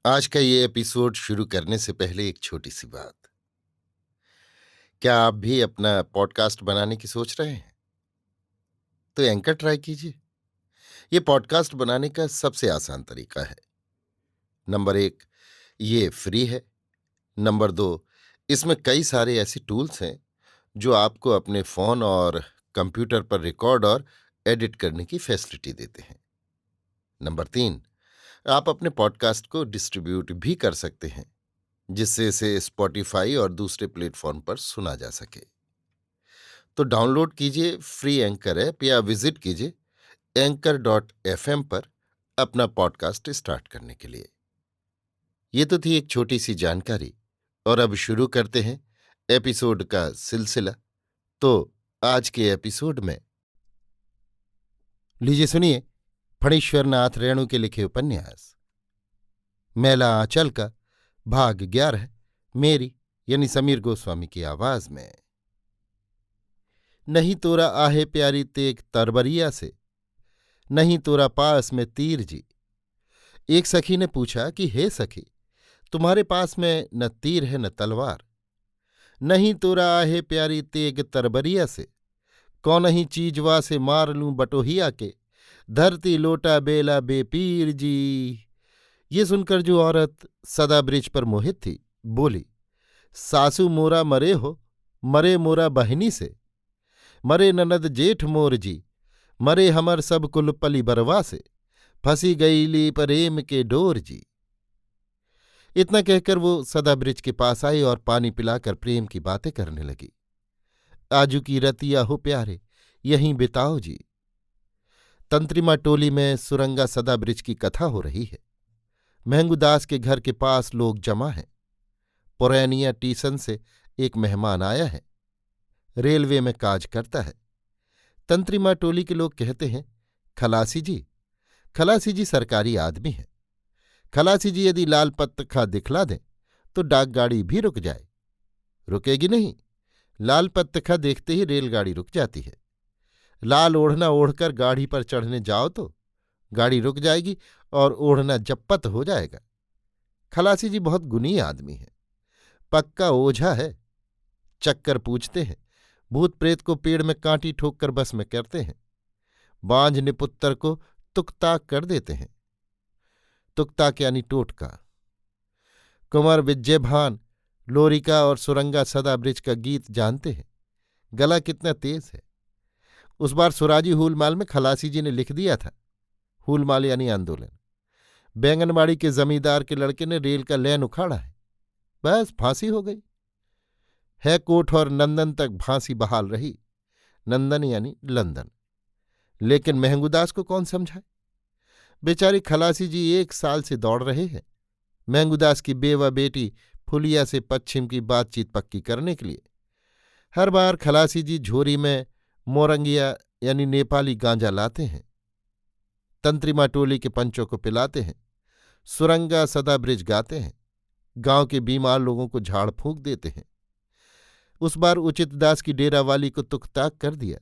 आज का ये एपिसोड शुरू करने से पहले एक छोटी सी बात। क्या आप भी अपना पॉडकास्ट बनाने की सोच रहे हैं? तो एंकर ट्राई कीजिए। ये पॉडकास्ट बनाने का सबसे आसान तरीका है। नंबर 1, ये फ्री है। नंबर 2, इसमें कई सारे ऐसे टूल्स हैं जो आपको अपने फोन और कंप्यूटर पर रिकॉर्ड और एडिट करने की फैसिलिटी देते हैं। नंबर 3, आप अपने पॉडकास्ट को डिस्ट्रीब्यूट भी कर सकते हैं, जिससे इसे स्पॉटिफाई और दूसरे प्लेटफॉर्म पर सुना जा सके। तो डाउनलोड कीजिए फ्री एंकर ऐप या विजिट कीजिए anchor.fm पर अपना पॉडकास्ट स्टार्ट करने के लिए। ये तो थी एक छोटी सी जानकारी, और अब शुरू करते हैं एपिसोड का सिलसिला। तो आज के एपिसोड में लीजिए सुनिए फणीश्वर नाथ रेणु के लिखे उपन्यास मैला आंचल का भाग 11, मेरी यानी समीर गोस्वामी की आवाज में। नहीं तोरा आहे प्यारी तेग तरबरिया से, नहीं तोरा पास में तीर जी। एक सखी ने पूछा कि हे सखी, तुम्हारे पास में न तीर है न तलवार। नहीं तोरा आहे प्यारी तेग तरबरिया से, कौन ही चीजवा से मार लूं बटोहिया के, धरती लोटा बेला बेपीर जी। ये सुनकर जो औरत सदा ब्रिज पर मोहित थी बोली, सासू मोरा मरे हो, मरे मोरा बहनी से, मरे ननद जेठ मोर जी, मरे हमर सब कुल पली बरवा से, फंसी गईली प्रेम के डोर जी। इतना कहकर वो सदा ब्रिज के पास आई और पानी पिलाकर प्रेम की बातें करने लगी। आजू की रतिया हो प्यारे, यहीं बिताओ जी। तंत्रिमा टोली में सुरंगा सदा ब्रिज की कथा हो रही है। महंगूदास के घर के पास लोग जमा हैं। पुरैनिया टीसन से एक मेहमान आया है। रेलवे में काज करता है। तंत्रिमा टोली के लोग कहते हैं, खलासी जी, खलासी जी सरकारी आदमी है। खलासी जी यदि लाल पत्तखा दिखला दें तो डाकगाड़ी भी रुक जाए। रुकेगी नहीं, लाल पत्तखा देखते ही रेलगाड़ी रुक जाती है। लाल ओढ़ना ओढ़कर गाड़ी पर चढ़ने जाओ तो गाड़ी रुक जाएगी और ओढ़ना जप्पत हो जाएगा। खलासी जी बहुत गुनी आदमी है, पक्का ओझा है। चक्कर पूछते हैं, भूत प्रेत को पेड़ में कांटी ठोककर बस में करते हैं। बांझ निपुत्तर को तुकताक कर देते हैं। तुकताक यानी टोटका। कुंवर विजयभान, लोरिका और सुरंगा सदा ब्रिज का गीत जानते हैं। गला कितना तेज है। उस बार सुराजी हूलमाल में खलासी जी ने लिख दिया था। हूलमाल यानी आंदोलन। बैंगनबाड़ी के जमींदार के लड़के ने रेल का लैन उखाड़ा है, बस फांसी हो गई है। कोट और नंदन तक फांसी बहाल रही। नंदन यानी लंदन। लेकिन महंगूदास को कौन समझाए। बेचारी खलासी जी 1 साल से दौड़ रहे हैं महंगूदास की बेवा बेटी फुलिया से पश्चिम की बातचीत पक्की करने के लिए। हर बार खलासी जी झोरी में मोरंगिया यानी नेपाली गांजा लाते हैं। तंत्रिमा टोली के पंचों को पिलाते हैं। सुरंगा सदा ब्रिज गाते हैं। गांव के बीमार लोगों को झाड़ फूंक देते हैं। उस बार उचितदास की डेरावाली को तुकताक कर दिया।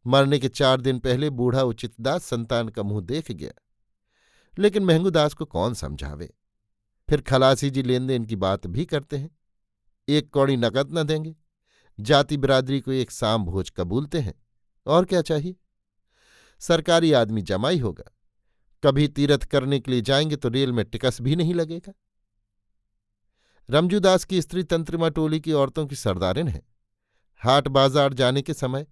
मरने के 4 दिन पहले बूढ़ा उचितदास संतान का मुंह देख गया। लेकिन महंगूदास को कौन समझावे। फिर खलासी जी लेन देन की बात भी करते हैं। 1 कौड़ी नकद न देंगे। जाति बिरादरी को एक साम भोज कबूलते हैं। और क्या चाहिए। सरकारी आदमी जमाई होगा। कभी तीर्थ करने के लिए जाएंगे तो रेल में टिकस भी नहीं लगेगा। रमजूदास की स्त्री तंत्रिमा टोली की औरतों की सरदारिन है। हाट बाजार जाने के समय,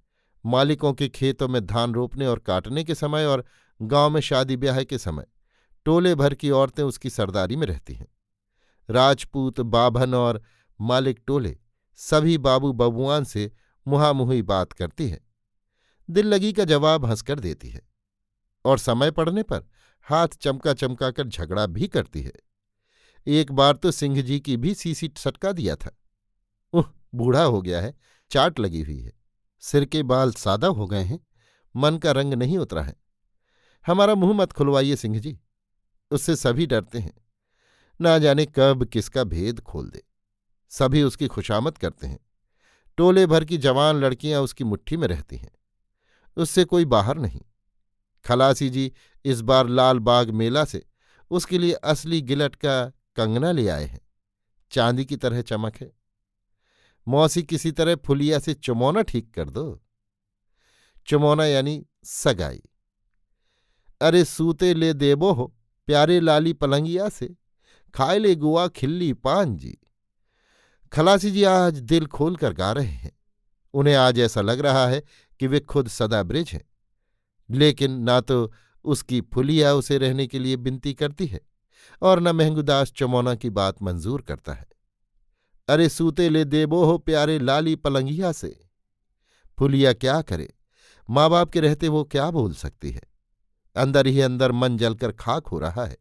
मालिकों के खेतों में धान रोपने और काटने के समय और गांव में शादी ब्याह के समय टोले भर की औरतें उसकी सरदारी में रहती हैं। राजपूत, बाभन और मालिक टोले सभी बाबू बबुआन से मुहामुही बात करती है। दिल लगी का जवाब हंसकर देती है और समय पड़ने पर हाथ चमका चमका कर झगड़ा भी करती है। एक बार तो सिंह जी की भी सीसी सटका दिया था। बूढ़ा हो गया है, चाट लगी हुई है, सिर के बाल सादा हो गए हैं, मन का रंग नहीं उतरा है। हमारा मुंह मत खुलवाइए सिंह जी, उससे सभी डरते हैं। ना जाने कब किसका भेद खोल दे। सभी उसकी खुशामद करते हैं। टोले भर की जवान लड़कियां उसकी मुट्ठी में रहती हैं। उससे कोई बाहर नहीं। खलासी जी इस बार लाल बाग मेला से उसके लिए असली गिलट का कंगना ले आए हैं, चांदी की तरह चमक है। मौसी किसी तरह फुलिया से चुमौना ठीक कर दो। चुमौना यानी सगाई। अरे सूते ले देबो हो प्यारे लाली पलंगिया से, खाए ले गुआ खिल्ली पान जी। खलासी जी आज दिल खोलकर गा रहे हैं। उन्हें आज ऐसा लग रहा है कि वे खुद सदाब्रिज हैं, लेकिन ना तो उसकी फुलिया उसे रहने के लिए विनती करती है और न महंगूदास चमौना की बात मंजूर करता है। अरे सूते ले देबो हो प्यारे लाली पलंगिया से। फुलिया क्या करे, माँ बाप के रहते वो क्या बोल सकती है। अंदर ही अंदर मन जलकर खाक हो रहा है,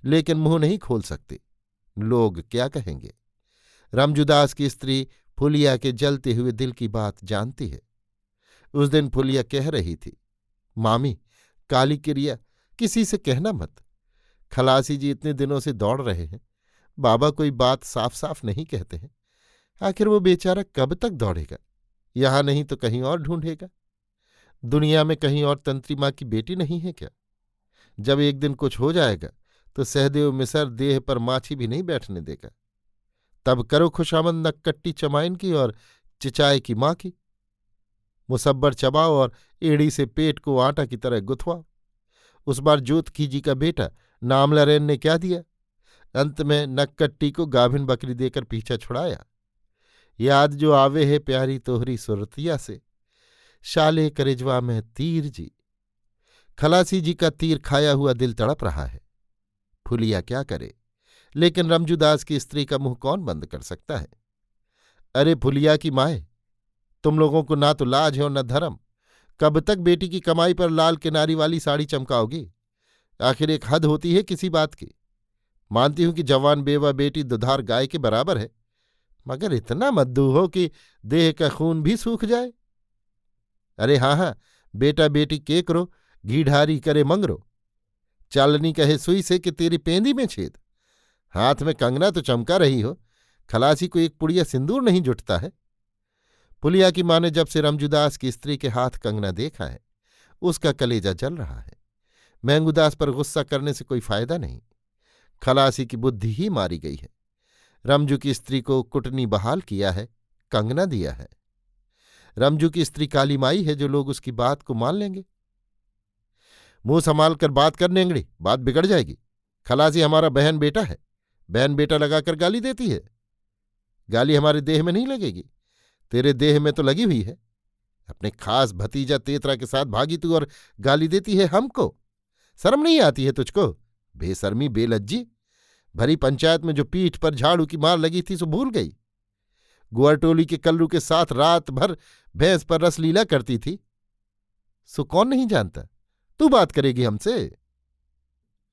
लेकिन मुंह नहीं खोल सकती। लोग क्या कहेंगे। रमजूदास की स्त्री फुलिया के जलते हुए दिल की बात जानती है। उस दिन फुलिया कह रही थी, मामी काली क्रिया किसी से कहना मत। खलासी जी इतने दिनों से दौड़ रहे हैं, बाबा कोई बात साफ साफ नहीं कहते हैं। आखिर वो बेचारा कब तक दौड़ेगा, यहां नहीं तो कहीं और ढूंढेगा। दुनिया में कहीं और तंत्री माँ की बेटी नहीं है क्या। जब एक दिन कुछ हो जाएगा तो सहदेव मिसर देह पर माछी भी नहीं बैठने देगा। तब करो खुशामद नक्कट्टी चमाइन की और चिचाए की माँ की। मुसब्बर चबाओ और एड़ी से पेट को आटा की तरह गुथवाओ। उस बार जोतकी जी का बेटा नामलरेन ने क्या दिया, अंत में नक्कट्टी को गाभिन बकरी देकर पीछा छुड़ाया। याद जो आवे है प्यारी तोहरी सुरतिया से, शाले करेजवा में तीर जी। खलासी जी का तीर खाया हुआ दिल तड़प रहा है। फुलिया क्या करे, लेकिन रमजूदास की स्त्री का मुंह कौन बंद कर सकता है। अरे फुलिया की माए, तुम लोगों को ना तो लाज है और न धर्म। कब तक बेटी की कमाई पर लाल किनारी वाली साड़ी चमकाओगी। आखिर एक हद होती है किसी बात की। मानती हूं कि जवान बेवा बेटी दुधार गाय के बराबर है, मगर इतना मद्दू हो कि देह का खून भी सूख जाए। अरे हाँ हाँ, बेटा बेटी केकरो घीढारी करे मंगरो। चालनी कहे सुई से कि तेरी पेंदी में छेद। हाथ में कंगना तो चमका रही हो, खलासी को एक पुड़िया सिंदूर नहीं जुटता है। फुलिया की माँ ने जब से रमजूदास की स्त्री के हाथ कंगना देखा है, उसका कलेजा जल रहा है। महंगूदास पर गुस्सा करने से कोई फायदा नहीं। खलासी की बुद्धि ही मारी गई है। रमजू की स्त्री को कुटनी बहाल किया है, कंगना दिया है। रमजू की स्त्री काली माई है जो लोग उसकी बात को मान लेंगे। मुंह संभाल कर बात कर नेंगड़ी, बात बिगड़ जाएगी। खलासी हमारा बहन बेटा है, बहन बेटा लगाकर गाली देती है। गाली हमारे देह में नहीं लगेगी, तेरे देह में तो लगी हुई है। अपने खास भतीजा तेतरा के साथ भागी तू और गाली देती है हमको। शर्म नहीं आती है तुझको, बेशर्मी बेलज्जी। भरी पंचायत में जो पीठ पर झाड़ू की मार लगी थी सो भूल गई। गुआरटोली के कल्लू के साथ रात भर भैंस पर रसलीला करती थी, सो कौन नहीं जानता। तू बात करेगी हमसे।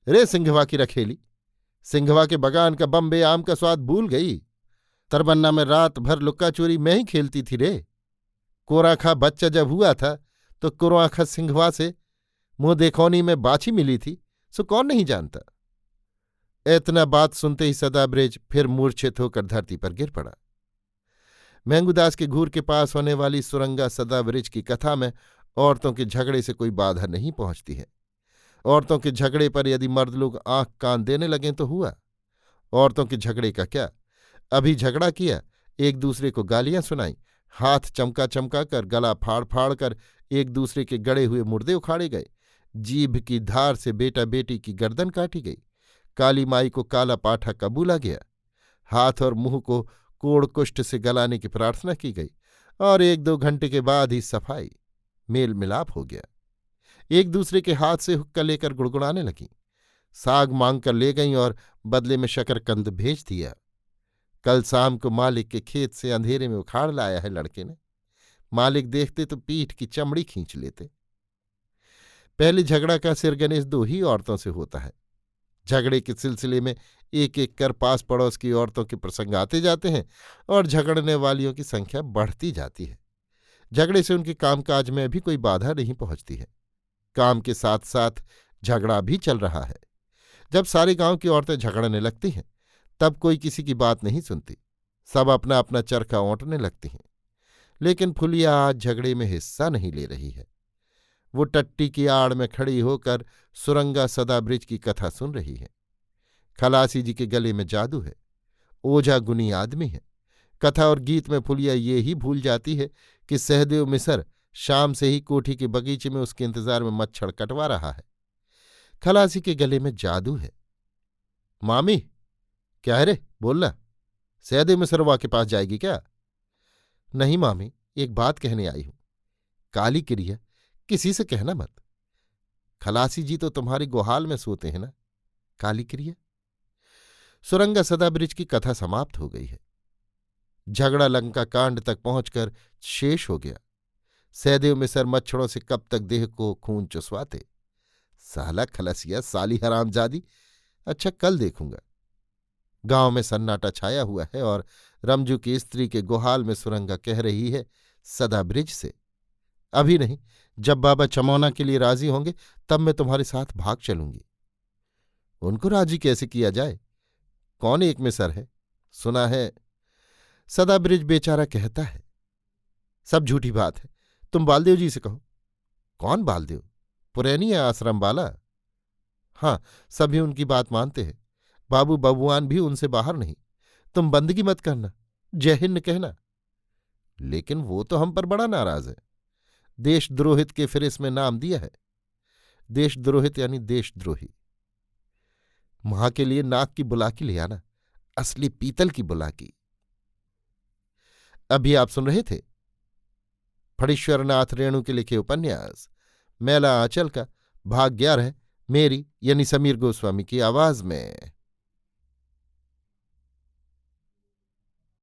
रे सिंघवा की रखेली, सिंघवा के बगान का बम्बे आम का स्वाद भूल गई। तरबन्ना में रात भर लुक्का चोरी मैं ही खेलती थी रे। कोराखा बच्चा जब हुआ था तो कोराखा सिंघवा से मुंह देखौनी में बाछी मिली थी, सो कौन नहीं जानता। इतना बात सुनते ही सदाब्रिज फिर मूर्छित होकर धरती पर गिर पड़ा। महंगूदास के घूर के पास होने वाली सुरंगा सदाब्रिज की कथा में औरतों के झगड़े से कोई बाधा नहीं पहुंचती है। औरतों के झगड़े पर यदि मर्द लोग आंख कान देने लगें तो हुआ। औरतों के झगड़े का क्या, अभी झगड़ा किया, एक दूसरे को गालियां सुनाई, हाथ चमका चमका कर, गला फाड़ फाड़ कर एक दूसरे के गड़े हुए मुर्दे उखाड़े गए, जीभ की धार से बेटा बेटी की गर्दन काटी गई, काली माई को काला पाठा कबूला गया, हाथ और मुंह को कोड़ कुष्ठ से गलाने की प्रार्थना की गई, और 1-2 घंटे के बाद ही सफाई, मेल मिलाप हो गया। एक दूसरे के हाथ से हुक्का लेकर गुड़गुड़ाने लगीं, साग मांग कर ले गईं और बदले में शकरकंद भेज दिया। कल शाम को मालिक के खेत से अंधेरे में उखाड़ लाया है लड़के ने। मालिक देखते तो पीठ की चमड़ी खींच लेते। पहले झगड़ा का सिरगणेश 2 ही औरतों से होता है। झगड़े के सिलसिले में एक एक कर पास पड़ोस की औरतों के प्रसंग आते जाते हैं और झगड़ने वालियों की संख्या बढ़ती जाती है। झगड़े से उनके कामकाज में भी कोई बाधा नहीं पहुंचती है। काम के साथ साथ झगड़ा भी चल रहा है। जब सारे गांव की औरतें झगड़ने लगती हैं तब कोई किसी की बात नहीं सुनती, सब अपना अपना चरखा ओंटने लगती हैं। लेकिन फुलिया आज झगड़े में हिस्सा नहीं ले रही है। वो टट्टी की आड़ में खड़ी होकर सुरंगा सदाब्रिज की कथा सुन रही है। खलासी जी के गले में जादू है। ओझा गुनी आदमी है। कथा और गीत में फुलिया ये ही भूल जाती है कि सहदेव मिसर शाम से ही कोठी के बगीचे में उसके इंतजार में मच्छर कटवा रहा है। खलासी के गले में जादू है। मामी, क्या है रे, बोलना। सहदेव मिसरवा के पास जाएगी क्या? नहीं मामी, एक बात कहने आई हूं। काली क्रिया किसी से कहना मत। खलासी जी तो तुम्हारी गुहाल में सोते हैं ना। काली क्रिया। सुरंगा सदाब्रिज की कथा समाप्त हो गई है। झगड़ा लंका कांड तक पहुंचकर शेष हो गया। सहदेव मिसर मच्छरों से कब तक देह को खून चुसवाते। साला खलसिया, साली हरामजादी। अच्छा, कल देखूंगा। गांव में सन्नाटा छाया हुआ है और रमजू की स्त्री के गुहाल में सुरंगा कह रही है सदाब्रिज से, अभी नहीं, जब बाबा चमौना के लिए राजी होंगे तब मैं तुम्हारे साथ भाग चलूंगी। उनको राजी कैसे किया जाए? कौन एक मिसर है? सुना है। सदाब्रिज बेचारा कहता है। सब झूठी बात है, तुम बालदेव जी से कहो। कौन बालदेव? पुरैनी है आश्रम वाला। हाँ, सभी उनकी बात मानते हैं। बाबू बबुआन भी उनसे बाहर नहीं। तुम बंदगी मत करना, जय हिंद कहना। लेकिन वो तो हम पर बड़ा नाराज है। देशद्रोहित के फिर इसमें नाम दिया है। देशद्रोहित यानी देशद्रोही। मां के लिए नाक की बुलाकी ले आना, असली पीतल की बुलाकी। अभी आप सुन रहे थे फणीश्वरनाथ रेणु के लिखे उपन्यास मैला आंचल का भाग 11, मेरी यानी समीर गोस्वामी की आवाज में।